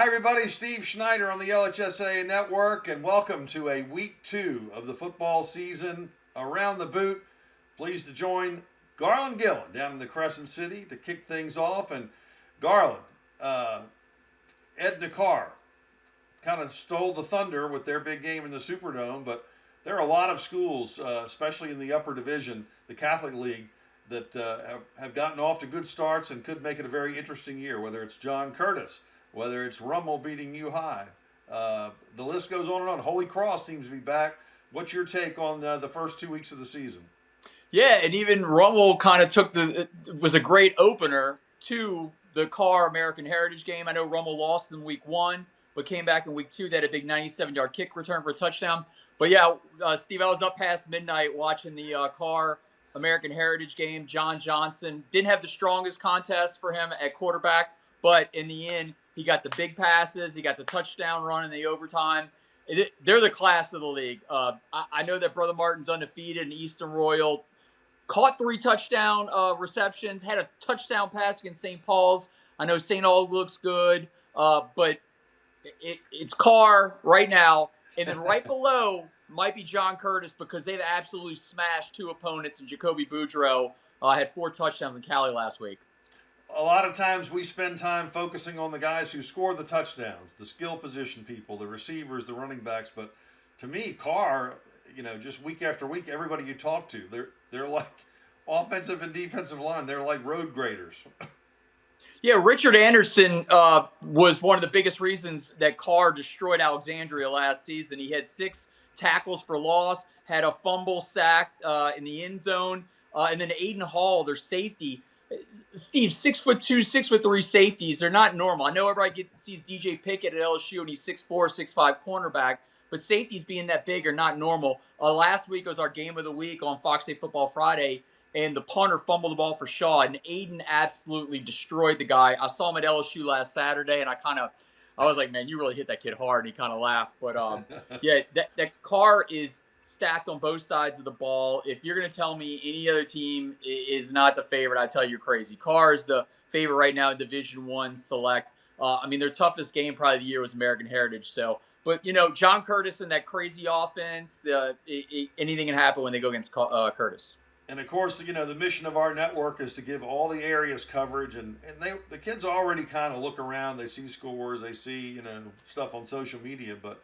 Hi, everybody. Steve Schneider on the LHSAA Network, and welcome to a week 2 of the football season around the boot. Pleased to join Garland Gillen down in the Crescent City to kick things off. And Garland, Ed Nakar kind of stole the thunder with their big game in the Superdome, but there are a lot of schools, especially in the upper division, the Catholic League, that have gotten off to good starts and could make it a very interesting year, whether it's John Curtis, whether it's Rummel beating U High. The list goes on and on. Holy Cross seems to be back. What's your take on the first 2 weeks of the season? Yeah, and even Rummel kind of was a great opener to the Carr American Heritage game. I know Rummel lost in week 1, but came back in week 2. They had a big 97-yard kick return for a touchdown. But yeah, Steve, I was up past midnight watching the Carr American Heritage game. John Johnson didn't have the strongest contest for him at quarterback, but in the end, he got the big passes. He got the touchdown run in the overtime. They're the class of the league. I know that Brother Martin's undefeated in Eastern Royal. Caught 3 touchdown receptions. Had a touchdown pass against St. Paul's. I know St. Aug looks good, but it's Carr right now. And then right below might be John Curtis because they've absolutely smashed 2 opponents. And Jacoby Boudreaux had 4 touchdowns in Cali last week. A lot of times we spend time focusing on the guys who score the touchdowns, the skill position people, the receivers, the running backs. But to me, Carr, just week after week, everybody you talk to, they're like offensive and defensive line. They're like road graders. Yeah, Richard Anderson was one of the biggest reasons that Carr destroyed Alexandria last season. He had 6 tackles for loss, had a fumble sack in the end zone, and then Aiden Hall, their safety. Steve, 6'2", 6'3" safeties. They're not normal. I know everybody sees DJ Pickett at LSU and he's 6'4", 6'5" cornerback, but safeties being that big are not normal. Last week was our game of the week on Fox State Football Friday, and the punter fumbled the ball for Shaw, and Aiden absolutely destroyed the guy. I saw him at LSU last Saturday, and I was like, man, you really hit that kid hard, and he kind of laughed. But yeah, that Carr is stacked on both sides of the ball. If you're going to tell me any other team is not the favorite, I tell you you're crazy. Carr is the favorite right now in Division I Select. Their toughest game probably of the year was American Heritage. So, but John Curtis and that crazy offense, anything can happen when they go against Curtis. And of course, the mission of our network is to give all the areas coverage, and the kids already kind of look around. They see scores, they see stuff on social media. But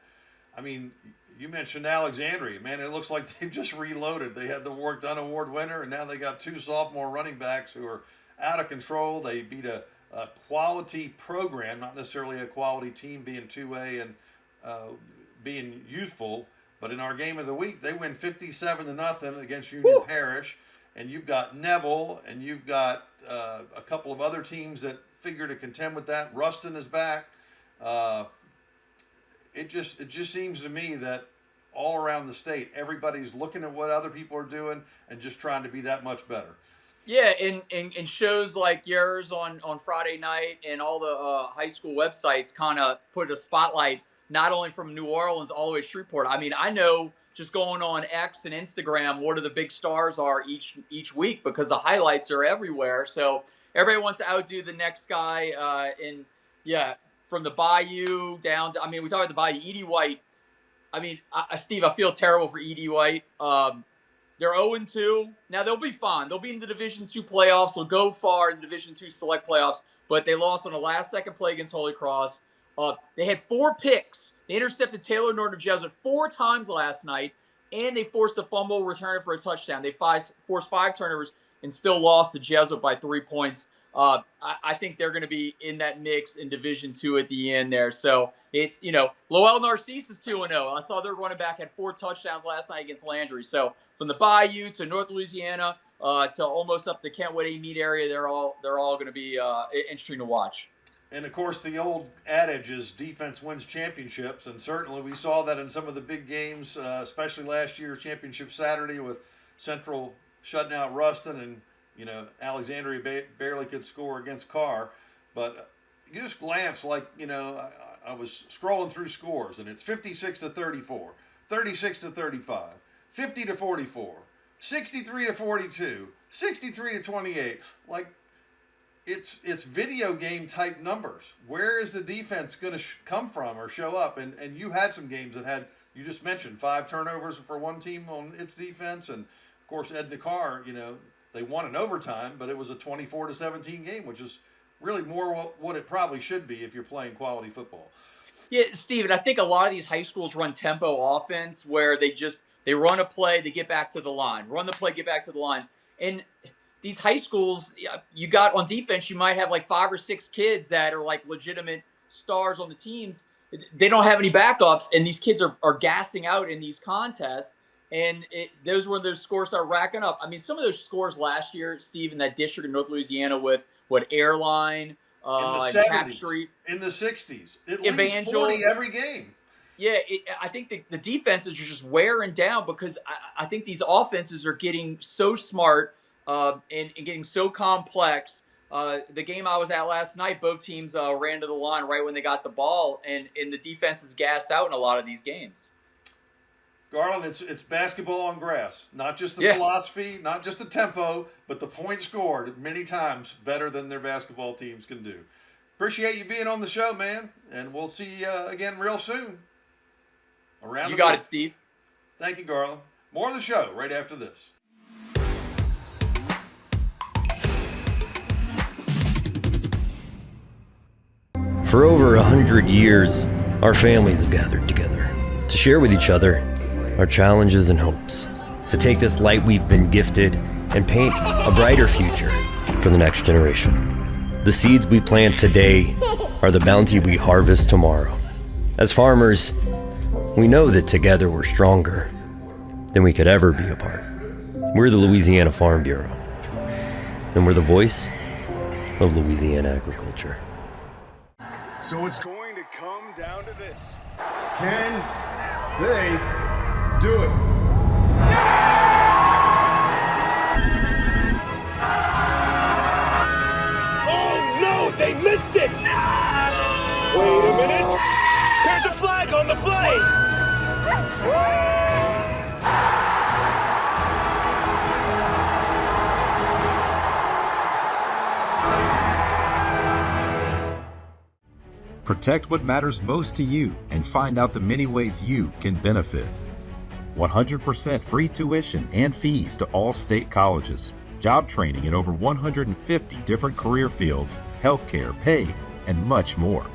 I mean, you mentioned Alexandria, man. It looks like they've just reloaded. They had the Work Done Award winner, and now they got 2 sophomore running backs who are out of control. They beat a quality program, not necessarily a quality team, being 2A and being youthful. But in our game of the week, they win 57-0 against Union Parish, and you've got Neville, and you've got a couple of other teams that figure to contend with that. Ruston is back. It just seems to me that all around the state, everybody's looking at what other people are doing and just trying to be that much better. Yeah, and shows like yours on Friday night and all the high school websites kind of put a spotlight not only from New Orleans all the way to Shreveport. I mean, I know just going on X and Instagram what are the big stars are each week because the highlights are everywhere. So everybody wants to outdo the next guy. And yeah, from the Bayou down to, we talk about the Bayou. Edie White, Steve, I feel terrible for Edie White. They're 0-2. Now, they'll be fine. They'll be in the Division II playoffs. They'll go far in the Division II select playoffs. But they lost on a last-second play against Holy Cross. They had 4 picks. They intercepted Taylor Norton of Jesuit 4 times last night, and they forced a fumble return for a touchdown. They forced 5 turnovers and still lost to Jesuit by 3 points. I think they're going to be in that mix in Division II at the end there. So it's, Lowell Narcisse is 2-0. I saw their running back had 4 touchdowns last night against Landry. So from the Bayou to North Louisiana to almost up the Kentwood A-Mead area, they're all going to be interesting to watch. And of course, the old adage is defense wins championships, and certainly we saw that in some of the big games, especially last year's championship Saturday with Central shutting out Ruston, and Alexandria barely could score against Carr. But you just glance I was scrolling through scores, and it's 56-34, 36-35, 50-44, 63-42, 63-28. Like, it's video game type numbers. Where is the defense going to come from or show up? And you had some games that had, you just mentioned 5 turnovers for one team on its defense, and of course Ed Carr, they won in overtime, but it was a 24-17 game, which is really more what it probably should be if you're playing quality football. Yeah, Steven, I think a lot of these high schools run tempo offense where they run a play, they get back to the line, run the play, get back to the line. And these high schools, you got on defense, you might have like 5 or 6 kids that are like legitimate stars on the teams. They don't have any backups, and these kids are gassing out in these contests. And those scores start racking up. I mean, some of those scores last year, Steve, in that district in North Louisiana with Airline, in the 70s, Street, in the 60s, at least 40 every game. Yeah, I think the defenses are just wearing down because I think these offenses are getting so smart and getting so complex. The game I was at last night, both teams ran to the line right when they got the ball, and the defense is gassed out in a lot of these games. Garland, it's basketball on grass. Not just the philosophy, not just the tempo, but the points scored many times better than their basketball teams can do. Appreciate you being on the show, man, and we'll see you again real soon. You got it, Steve. Thank you, Garland. More of the show right after this. For over 100 years, our families have gathered together to share with each other our challenges and hopes, to take this light we've been gifted and paint a brighter future for the next generation. The seeds we plant today are the bounty we harvest tomorrow. As farmers, we know that together we're stronger than we could ever be apart. We're the Louisiana Farm Bureau, and we're the voice of Louisiana agriculture. So it's going to come down to this. Can they do it? Oh no, they missed it! Wait a minute! There's a flag on the play! Protect what matters most to you and find out the many ways you can benefit. 100% free tuition and fees to all state colleges. Job training in over 150 different career fields, healthcare, pay, and much more.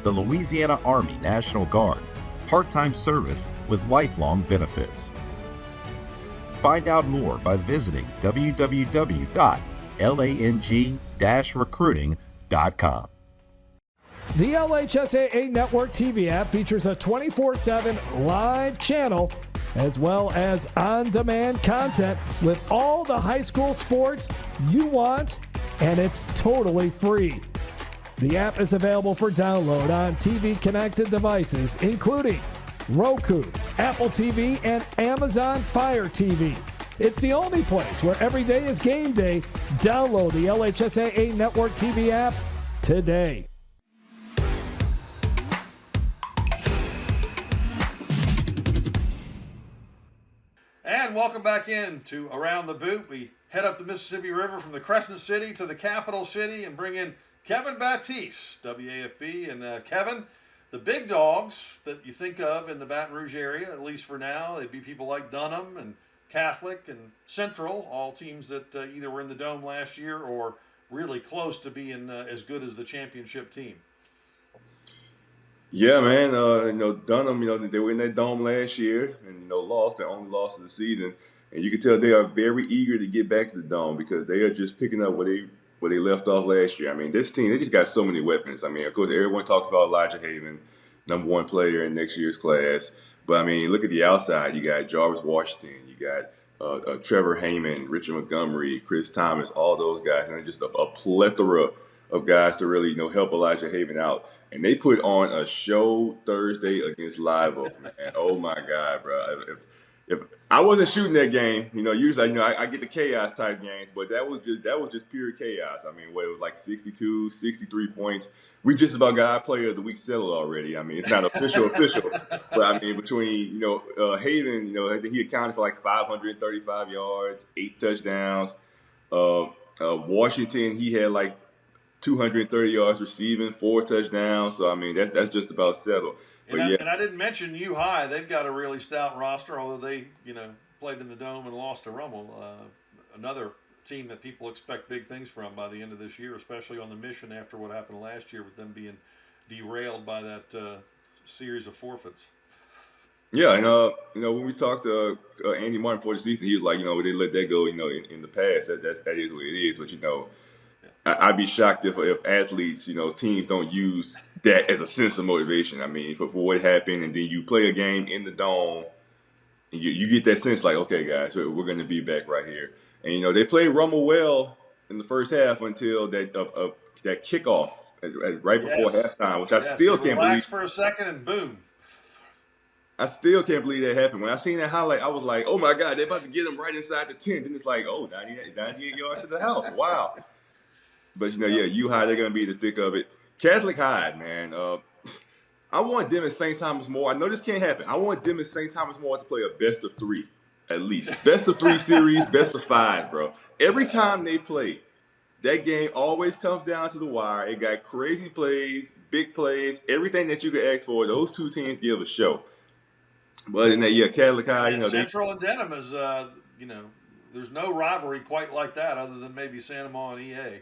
The Louisiana Army National Guard, part-time service with lifelong benefits. Find out more by visiting www.lang-recruiting.com. The LHSAA Network TV app features a 24/7 live channel as well as on-demand content with all the high school sports you want, and it's totally free. The app is available for download on TV-connected devices, including Roku, Apple TV, and Amazon Fire TV. It's the only place where every day is game day. Download the LHSAA Network TV app today. And welcome back in to Around the Boot. We head up the Mississippi River from the Crescent City to the capital city and bring in Kevin Batiste, WAFB. And Kevin, the big dogs that you think of in the Baton Rouge area, at least for now, they'd be people like Dunham and Catholic and Central, all teams that either were in the Dome last year or really close to being as good as the championship team. Yeah, man. Dunham, they were in that Dome last yeir and, lost their only loss of the season. And you can tell they are very eager to get back to the Dome because they are just picking up where they left off last year. I mean, this team, they just got so many weapons. I mean, of course, everyone talks about Elijah Haven, #1 player in next year's class. But, I mean, look at the outside. You got Jarvis Washington. You got Trevor Heyman, Richard Montgomery, Chris Thomas, all those guys. And just a plethora of guys to really, help Elijah Haven out. And they put on a show Thursday against Live Oak, man. Oh my God, bro! If I wasn't shooting that game, usually I get the chaos type games, but that was just pure chaos. I mean, it was like 62, 63 points. We just about got player of the week settled already. I mean, it's not official, but I mean between Hayden, he accounted for like 535 yards, 8 touchdowns. Washington, he had like 230 yards receiving, 4 touchdowns. So I mean, that's just about settled. But yeah, And I didn't mention U High. They've got a really stout roster, although they played in the Dome and lost to Rummel. Another team that people expect big things from by the end of this year, especially on the mission after what happened last year with them being derailed by that series of forfeits. yeah, and when we talked to Andy Martin before the season, he was like, they let that go, in the past. That is what it is. But I'd be shocked if athletes, teams don't use that as a sense of motivation. I mean, for what happened, and then you play a game in the Dome, and you get that sense like, okay, guys, we're going to be back right here. And they played Rummel well in the first half until that kickoff right before halftime, which I still can't believe. Relax for a second and boom. I still can't believe that happened. When I seen that highlight, I was like, oh my God, they're about to get him right inside the 10. Then it's like, 98 yards to the house. Wow. But, U High, they're going to be in the thick of it. Catholic High, man. I want them and St. Thomas More. I know this can't happen. I want them and St. Thomas More to play a best of 3, at least. Best of 3 series, best of 5, bro. Every time they play, that game always comes down to the wire. It got crazy plays, big plays, everything that you could ask for. Those two teams give a show. But in that, Catholic High, Central and Denham is, there's no rivalry quite like that other than maybe Santa Monica and EA.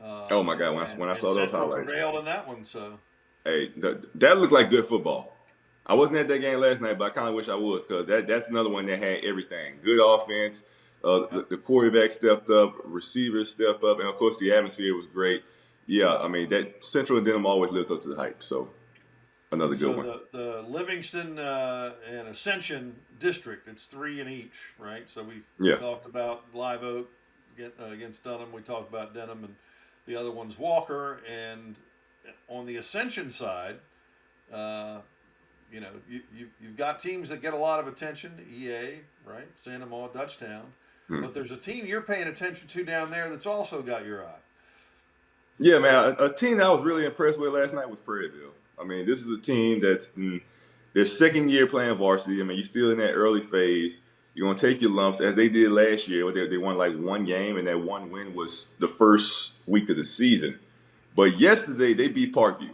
Oh my God! When I saw those highlights, prevailed in that one. So, hey, that looked like good football. I wasn't at that game last night, but I kind of wish I was because that's another one that had everything: good offense, the quarterback stepped up, receivers stepped up, and of course the atmosphere was great. Yeah, I mean that Central and Denham always lived up to the hype. So, another good one. The Livingston and Ascension district, it's 3 in each, right? So we talked about Live Oak against Dunham. We talked about Denham and. The other one's Walker, and on the Ascension side, you've got teams that get a lot of attention. EA, right? Santa Monica, Dutchtown, but there's a team you're paying attention to down there that's also got your eye. Yeah, man. A team that I was really impressed with last night was Prairieville. I mean, this is a team that's in their second year playing varsity. I mean, you're still in that early phase. You're going to take your lumps, as they did last year. They won like one game, and that one win was the first week of the season. But yesterday, they beat Parkview.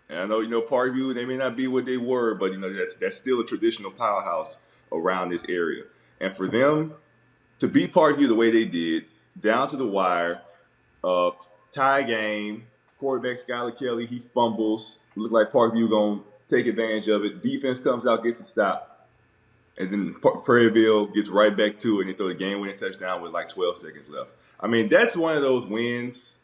And I know, Parkview, they may not be what they were, but, that's still a traditional powerhouse around this area. And for them to beat Parkview the way they did, down to the wire, tie game, quarterback Skylar Kelly, he fumbles. Looked like Parkview going to take advantage of it. Defense comes out, gets a stop. And then Prairieville gets right back to it and they throw the game-winning touchdown with like 12 seconds left. I mean, that's one of those wins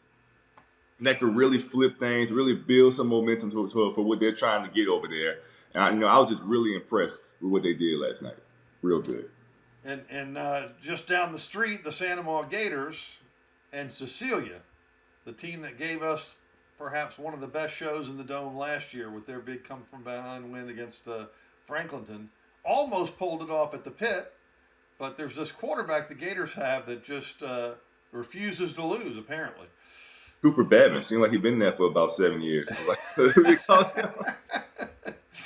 that could really flip things, really build some momentum for what they're trying to get over there. And I was just really impressed with what they did last night. Real good. And just down the street, the Santa Monica Gators and Cecilia, the team that gave us perhaps one of the best shows in the Dome last year with their big come-from-behind win against Franklinton. Almost pulled it off at the pit, but there's this quarterback the Gators have that just refuses to lose, apparently. Cooper Badman seems like he's been there for about 7 years.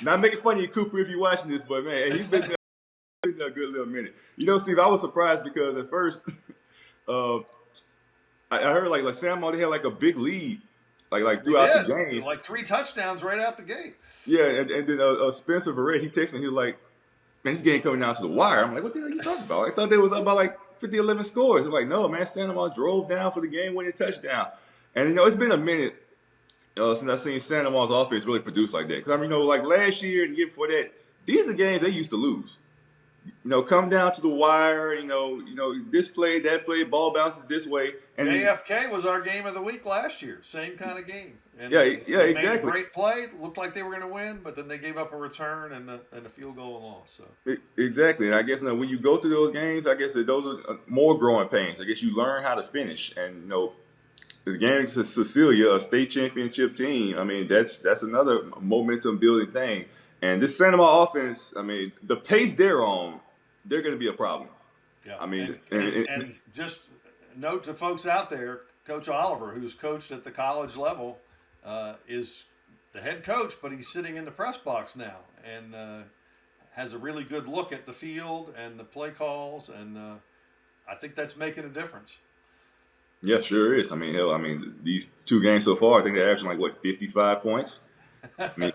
Not making fun of you, Cooper, if you're watching this, but man, he's been there a good little minute. Steve, I was surprised because at first I heard like Sam Monica had like a big lead, like throughout the game, like 3 touchdowns right out the gate. Yeah, and then Spencer Verrett, he texted me, he was like, man, this game coming down to the wire. I'm like, what the hell are you talking about? I thought they was up by like 50, 11 scores. I'm like, no, man, Santa Monica drove down for the game-winning touchdown. And, it's been a minute since I've seen Santa Monica's offense really produce like that. Because, I mean, like last year and the year before that, these are games they used to lose. Come down to the wire, this play, that play, ball bounces this way. And AFK was our game of the week last year. Same kind of game. And they exactly. Made a great play. Looked like they were going to win, but then they gave up a return and a field goal and loss. So exactly. And I guess when you go through those games, I guess that those are more growing pains. I guess you learn how to finish. And the game against Cecilia, a state championship team, I mean that's another momentum building thing. And this Santa Monica offense, I mean, the pace they're on, they're going to be a problem. Yeah. I mean, and just note to folks out there, Coach Oliver, who's coached at the college level, is the head coach, but he's sitting in the press box now and has a really good look at the field and the play calls, and I think that's making a difference. Yeah, sure is. I mean, hell, these two games so far, I think they're averaging like what 55 points. I mean,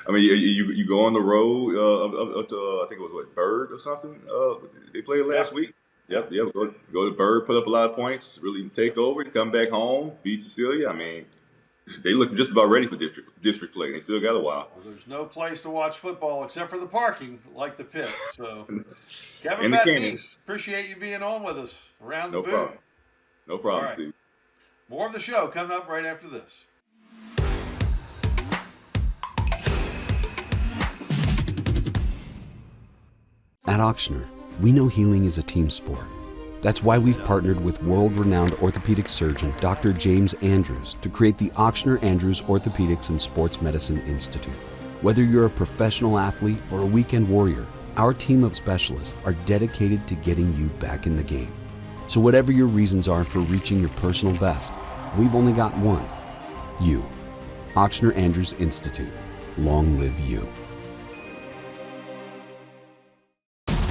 you go on the road up to I think it was what Bird or something. They played Yeah. last week. Yep. Go to Bird, put up a lot of points, really take over, come back home, beat Cecilia. I mean, they look just about ready for district play. They still got a while. Well, there's no place to watch football except for the parking, like the pit. So, Kevin And the canyon. Batiste, appreciate you being on with us around the No boot. problem. No problem, All right. Steve. More of the show coming up right after this. At Auctioner, we know healing is a team sport. That's why we've partnered with world-renowned orthopedic surgeon Dr. James Andrews to create the Auctioner Andrews Orthopedics and Sports Medicine Institute. Whether you're a professional athlete or a weekend warrior, our team of specialists are dedicated to getting you back in the game. So whatever your reasons are for reaching your personal best, we've only got one: you. Auctioner Andrews Institute. Long live you.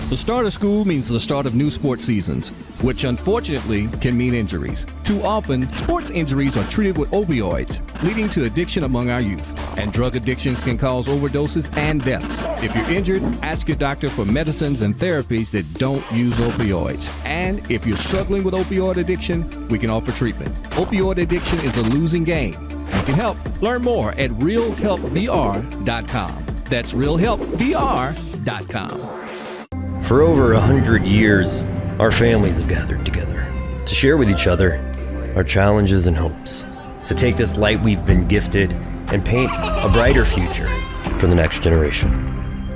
The start of school means the start of new sports seasons, which unfortunately can mean injuries. Too often, sports injuries are treated with opioids, leading to addiction among our youth. And drug addictions can cause overdoses and deaths. If you're injured, ask your doctor for medicines and therapies that don't use opioids. And if you're struggling with opioid addiction, we can offer treatment. Opioid addiction is a losing game. You can help. Learn more at realhelpvr.com. That's realhelpvr.com. For over 100 years, our families have gathered together to share with each other our challenges and hopes, to take this light we've been gifted and paint a brighter future for the next generation.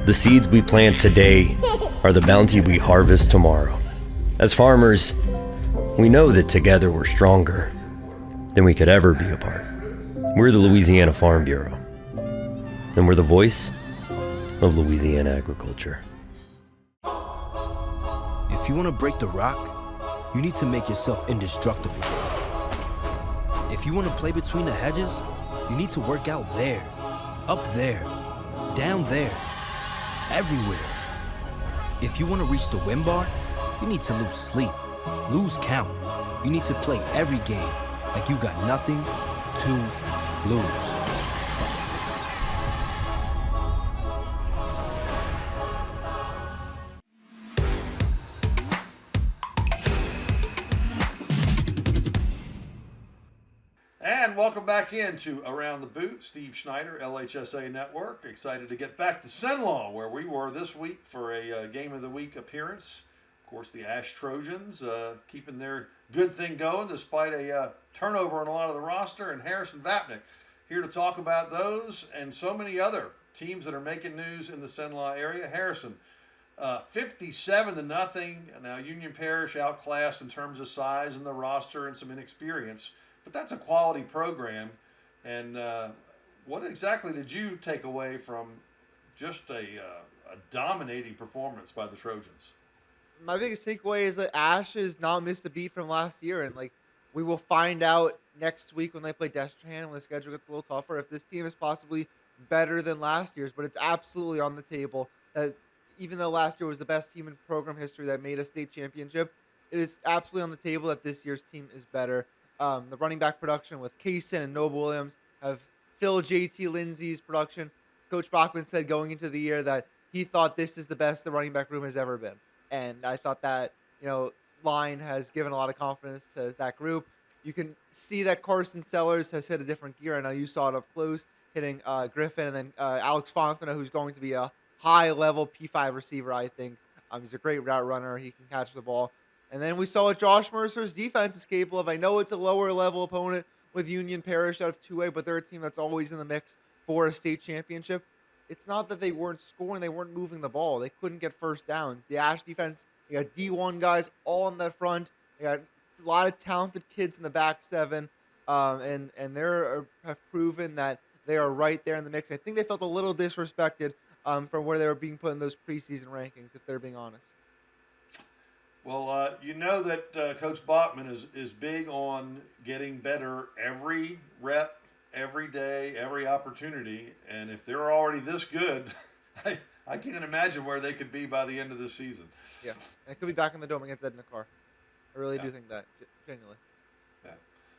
The seeds we plant today are the bounty we harvest tomorrow. As farmers, we know that together we're stronger than we could ever be apart. We're the Louisiana Farm Bureau, and we're the voice of Louisiana agriculture. If you want to break the rock, you need to make yourself indestructible. If you want to play between the hedges, you need to work out there, up there, down there, everywhere. If you want to reach the win bar, you need to lose sleep, lose count. You need to play every game like you got nothing to lose. And welcome back into Around the Boot. Steve Schneider, LHSAA Network. Excited to get back to Cenlaw, where we were this week for a Game of the Week appearance. Of course, the Ash Trojans keeping their good thing going despite a turnover on a lot of the roster. And Harrison Vapnek here to talk about those and so many other teams that are making news in the Cenlaw area. Harrison, 57-0. Now, Union Parish outclassed in terms of size and the roster and some inexperience. But that's a quality program. And what exactly did you take away from just a dominating performance by the Trojans? My biggest takeaway is that Ash has not missed a beat from last year. And, we will find out next week when they play Destrehan, when the schedule gets a little tougher, if this team is possibly better than last year's. But it's absolutely on the table that even though last year was the best team in program history that made a state championship, it is absolutely on the table that this year's team is better. The running back production with Kaysen and Noble Williams have filled JT Lindsay's production. Coach Bachman said going into the year that he thought this is the best the running back room has ever been. And I thought that, line has given a lot of confidence to that group. You can see that Carson Sellers has hit a different gear. I know you saw it up close, hitting Griffin, and then Alex Fontenot, who's going to be a high-level P5 receiver, I think. He's a great route runner. He can catch the ball. And then we saw what Josh Mercer's defense is capable of. I know it's a lower-level opponent with Union Parish out of 2A, but they're a team that's always in the mix for a state championship. It's not that they weren't scoring. They weren't moving the ball. They couldn't get first downs. The Ash defense, they got D1 guys all in the front. They got a lot of talented kids in the back seven, and they have proven that they are right there in the mix. I think they felt a little disrespected from where they were being put in those preseason rankings, if they're being honest. Well, you know that Coach Bachman is big on getting better every rep, every day, every opportunity. And if they're already this good, I can't imagine where they could be by the end of this season. Yeah, and it could be back in the dome against Edna Carr. I really do think that, genuinely. Yeah.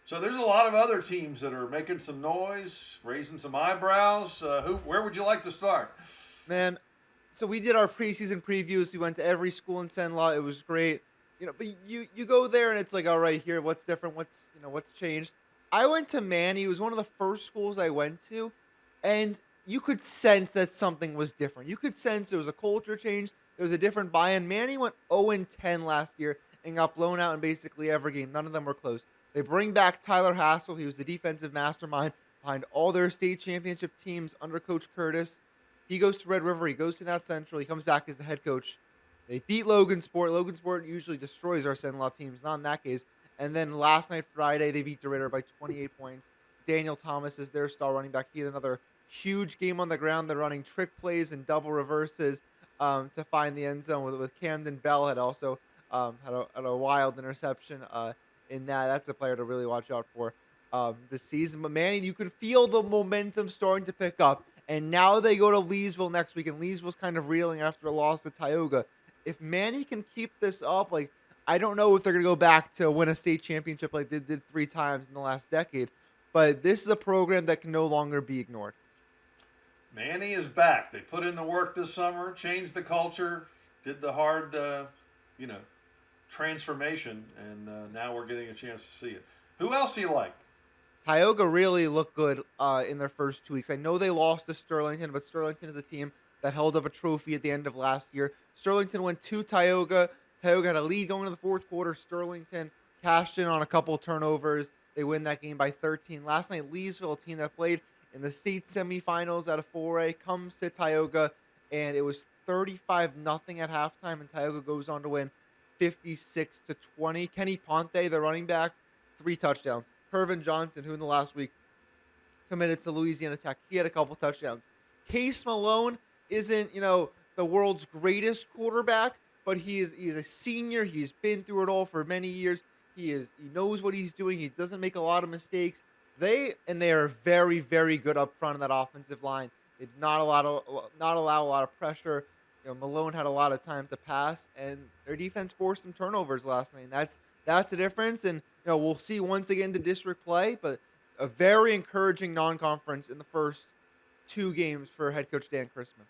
So there's a lot of other teams that are making some noise, raising some eyebrows. Where would you like to start? Man, so we did our preseason previews. We went to every school in Cenla. It was great. But you go there and it's like, all right, here, what's different? What's changed? I went to Manny. It was one of the first schools I went to, and you could sense that something was different. You could sense there was a culture change. There was a different buy-in. Manny went 0-10 last year and got blown out in basically every game. None of them were close. They bring back Tyler Hassel. He was the defensive mastermind behind all their state championship teams under Coach Curtis. He goes to Red River. He goes to Nat Central. He comes back as the head coach. They beat Logansport. Logansport usually destroys our Cenla teams, not in that case. And then last night, Friday, they beat DeRidder by 28 points. Daniel Thomas is their star running back. He had another huge game on the ground. They're running trick plays and double reverses to find the end zone. With Camden Bell had also had a wild interception in that. That's a player to really watch out for this season. But Manny, you can feel the momentum starting to pick up. And now they go to Leesville next week, and Leesville's kind of reeling after a loss to Tioga. If Manny can keep this up, I don't know if they're going to go back to win a state championship like they did 3 times in the last decade, but this is a program that can no longer be ignored. Manny is back. They put in the work this summer, changed the culture, did the hard, transformation, and now we're getting a chance to see it. Who else do you like? Tioga really looked good in their first 2 weeks. I know they lost to Sterlington, but Sterlington is a team that held up a trophy at the end of last year. Sterlington went to Tioga. Tioga had a lead going into the fourth quarter. Sterlington cashed in on a couple turnovers. They win that game by 13. Last night, Leesville, a team that played in the state semifinals out of 4A, comes to Tioga, and it was 35-0 at halftime, and Tioga goes on to win 56-20. Kenny Ponte, the running back, 3 touchdowns. Kervin Johnson, who in the last week committed to Louisiana Tech, he had a couple touchdowns. Case Malone isn't, the world's greatest quarterback, but he's a senior. He's been through it all for many years. He knows what he's doing. He doesn't make a lot of mistakes. They are very, very good up front in that offensive line. They did not allow a lot of pressure. Malone had a lot of time to pass, and their defense forced some turnovers last night. And that's the difference. And we'll see once again the district play, but a very encouraging non-conference in the first 2 games for head coach Dan Chrisman.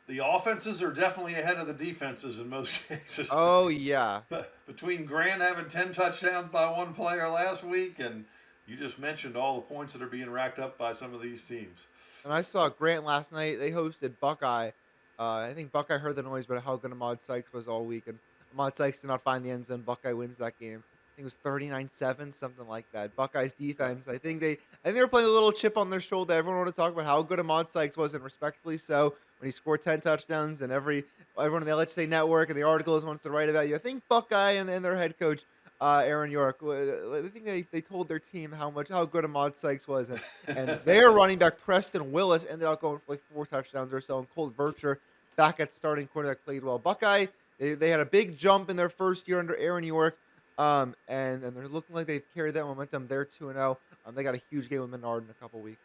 The offenses are definitely ahead of the defenses in most cases. Oh, yeah. Between Grant having 10 touchdowns by one player last week, and you just mentioned all the points that are being racked up by some of these teams. And I saw Grant last night. They hosted Buckeye. I think Buckeye heard the noise about how good Ahmad Sykes was all week, and Ahmad Sykes did not find the end zone. Buckeye wins that game. I think it was 39-7, something like that. Buckeye's defense, I think they were playing a little chip on their shoulder. Everyone wanted to talk about how good Ahmad Sykes was, and respectfully so, when he scored 10 touchdowns, and everyone in the LHSAA network and the articles wants to write about you. I think Buckeye and their head coach, Aaron York, I think they told their team how good Ahmad Sykes was, and their running back Preston Willis ended up going for 4 touchdowns or so, and Colt Vercher back at starting quarterback played well. Buckeye, they had a big jump in their first year under Aaron York. And they're looking like they've carried that momentum. They're 2-0. They got a huge game with Menard in a couple weeks.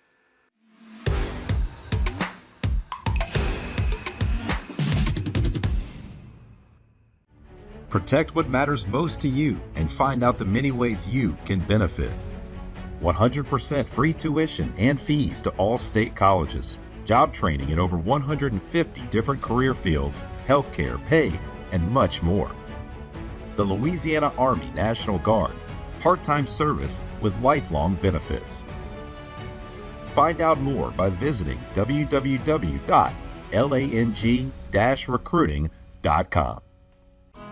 Protect what matters most to you and find out the many ways you can benefit. 100% free tuition and fees to all state colleges. Job training in over 150 different career fields, healthcare, pay, and much more. The Louisiana Army National Guard, part-time service with lifelong benefits. Find out more by visiting www.lang-recruiting.com.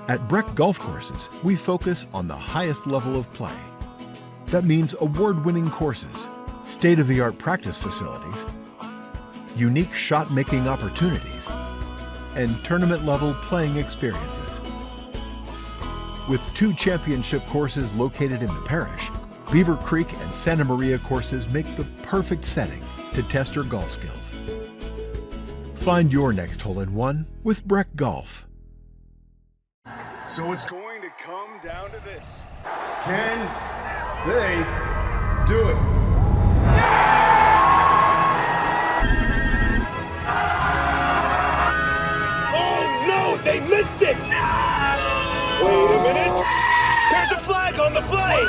At Breck Golf Courses, we focus on the highest level of play. That means award-winning courses, state-of-the-art practice facilities, unique shot-making opportunities, and tournament-level playing experiences. With 2 championship courses located in the parish, Beaver Creek and Santa Maria courses make the perfect setting to test your golf skills. Find your next hole-in-one with Breck Golf. So it's going to come down to this. Can they do it? Oh no, they missed it! Wait a minute! There's a flag! flag on the play!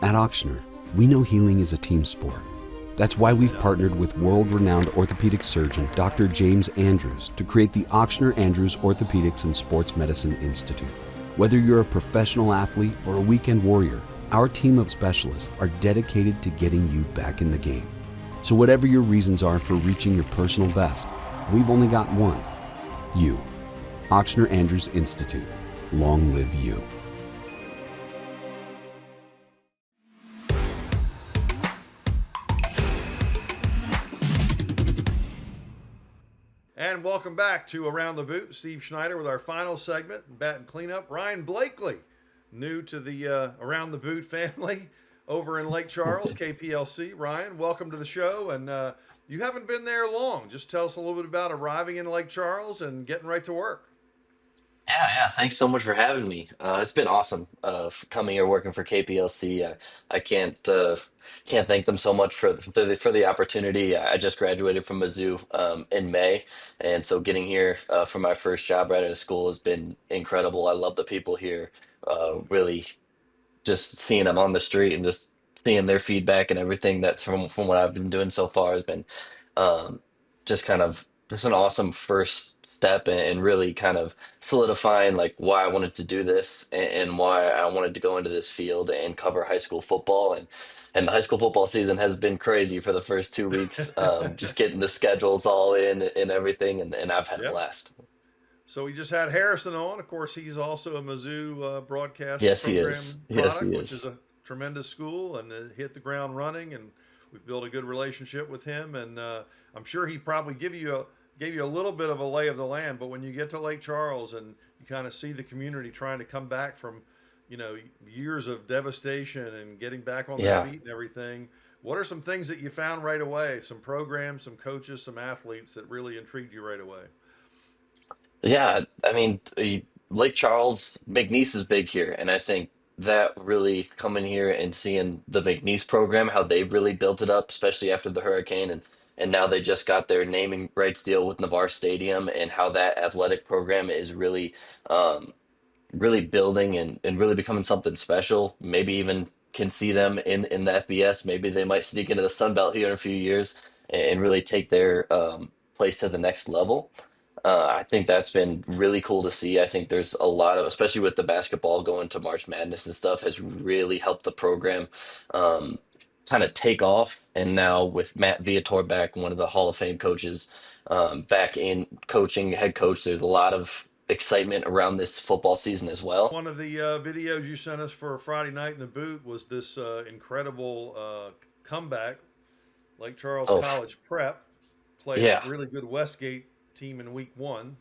At Auctioner, we know healing is a team sport. That's why we've partnered with world-renowned orthopedic surgeon Dr. James Andrews to create the Auctioner Andrews Orthopedics and Sports Medicine Institute. Whether you're a professional athlete or a weekend warrior, our team of specialists are dedicated to getting you back in the game. So whatever your reasons are for reaching your personal best, we've only got one: you. Auctioner Andrews Institute. Long live you. And welcome back to Around the Boot. Steve Schneider with our final segment, Baton Cleanup. Ryan Blakely, new to the Around the Boot family over in Lake Charles, KPLC. Ryan, welcome to the show. And you haven't been there long. Just tell us a little bit about arriving in Lake Charles and getting right to work. Yeah. Thanks so much for having me. It's been awesome coming here working for KPLC. I can't thank them so much for the opportunity. I just graduated from Mizzou in May, and so getting here for my first job right out of school has been incredible. I love the people here. Really, just seeing them on the street and just seeing their feedback and everything that's from what I've been doing so far has been um, just kind of just an awesome first step and really kind of solidifying like why I wanted to do this and why I wanted to go into this field and cover high school football and the high school football season has been crazy for the first 2 weeks, just getting the schedules all in and everything, and I've had a Yep. blast. So we just had Harrison on. Of course, he's also a Mizzou broadcast Yes, he program is. Yes, product, he which is is. a tremendous school and has hit the ground running. And we've built a good relationship with him. And I'm sure he probably gave you a little bit of a lay of the land. But when you get to Lake Charles and you kind of see the community trying to come back from, years of devastation and getting back on their Yeah. feet and everything, what are some things that you found right away? Some programs, some coaches, some athletes that really intrigued you right away? Yeah, I mean, Lake Charles, McNeese is big here, and I think that really coming here and seeing the McNeese program, how they've really built it up, especially after the hurricane, and now they just got their naming rights deal with Navarre Stadium, and how that athletic program is um, really building and really becoming something special. Maybe even can see them in the FBS. Maybe they might sneak into the Sun Belt here in a few years and really take their place to the next level. I think that's been really cool to see. I think there's a lot of, especially with the basketball going to March Madness and stuff, has really helped the program um, kind of take off. And now with Matt Viator back, one of the Hall of Fame coaches, back in coaching, head coach, there's a lot of excitement around this football season as well. One of the videos you sent us for Friday night in the boot was this incredible comeback. Lake Charles Oh, College Prep played yeah. a really good Westgate team in week one,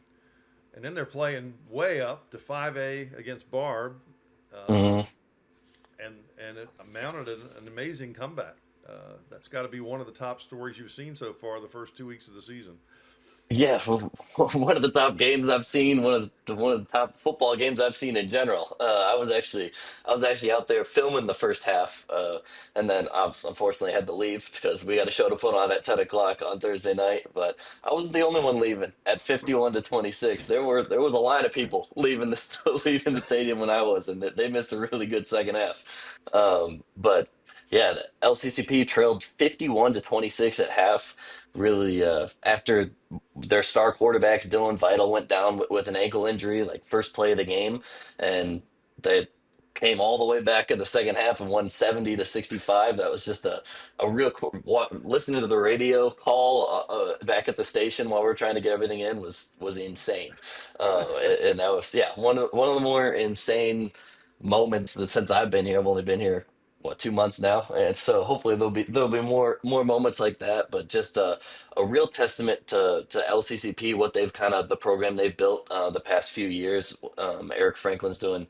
and then they're playing way up to 5A against Barb, uh, hmm and it amounted an amazing comeback. That's got to be one of the top stories you've seen so far the first 2 weeks of the season. Yeah, one of the top games I've seen, one of the top football games I've seen in general. I was actually out there filming the first half, and then I've unfortunately had to leave because we had a show to put on at 10 o'clock on Thursday night. But I wasn't the only one leaving at 51-26. There was a line of people leaving the leaving the stadium when I was, and they missed a really good second half. But yeah, the LCCP trailed 51-26 at half. Really, after their star quarterback Dylan Vital went down with an ankle injury, like first play of the game, and they came all the way back in the second half and won 70-65. That was just a real cool. Listening to the radio call back at the station while we were trying to get everything in was insane, and that was yeah one of the more insane moments that since I've been here. I've only been here what 2 months now, and so hopefully there'll be more moments like that. But just a real testament to LCCP, what they've kind of the program they've built the past few years. Eric Franklin's doing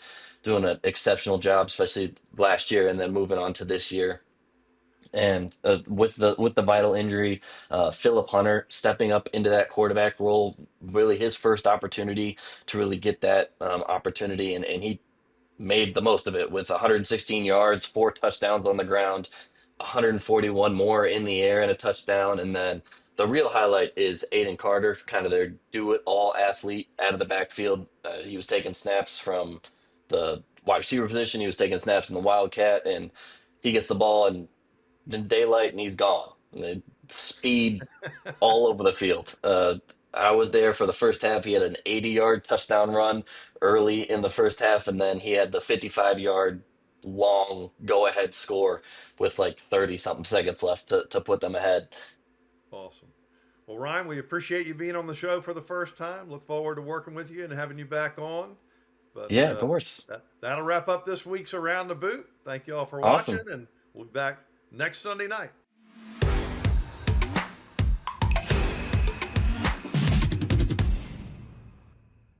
an exceptional job, especially last year, and then moving on to this year. And with the vital injury, Philip Hunter stepping up into that quarterback role, really his first opportunity to really get that opportunity, and he made the most of it with 116 yards, 4 touchdowns on the ground, 141 more in the air and a touchdown. And then the real highlight is Aiden Carter, kind of their do-it-all athlete out of the backfield. He was taking snaps from the wide receiver position. He was taking snaps in the Wildcat, and he gets the ball in daylight, and he's gone. And speed all over the field. I was there for the first half. He had an 80-yard touchdown run early in the first half, and then he had the 55-yard long go-ahead score with like 30-something seconds left to put them ahead. Awesome. Well, Ryan, we appreciate you being on the show for the first time. Look forward to working with you and having you back on. But yeah, of course. That'll wrap up this week's Around the Boot. Thank you all for Awesome. watching, and we'll be back next Sunday night.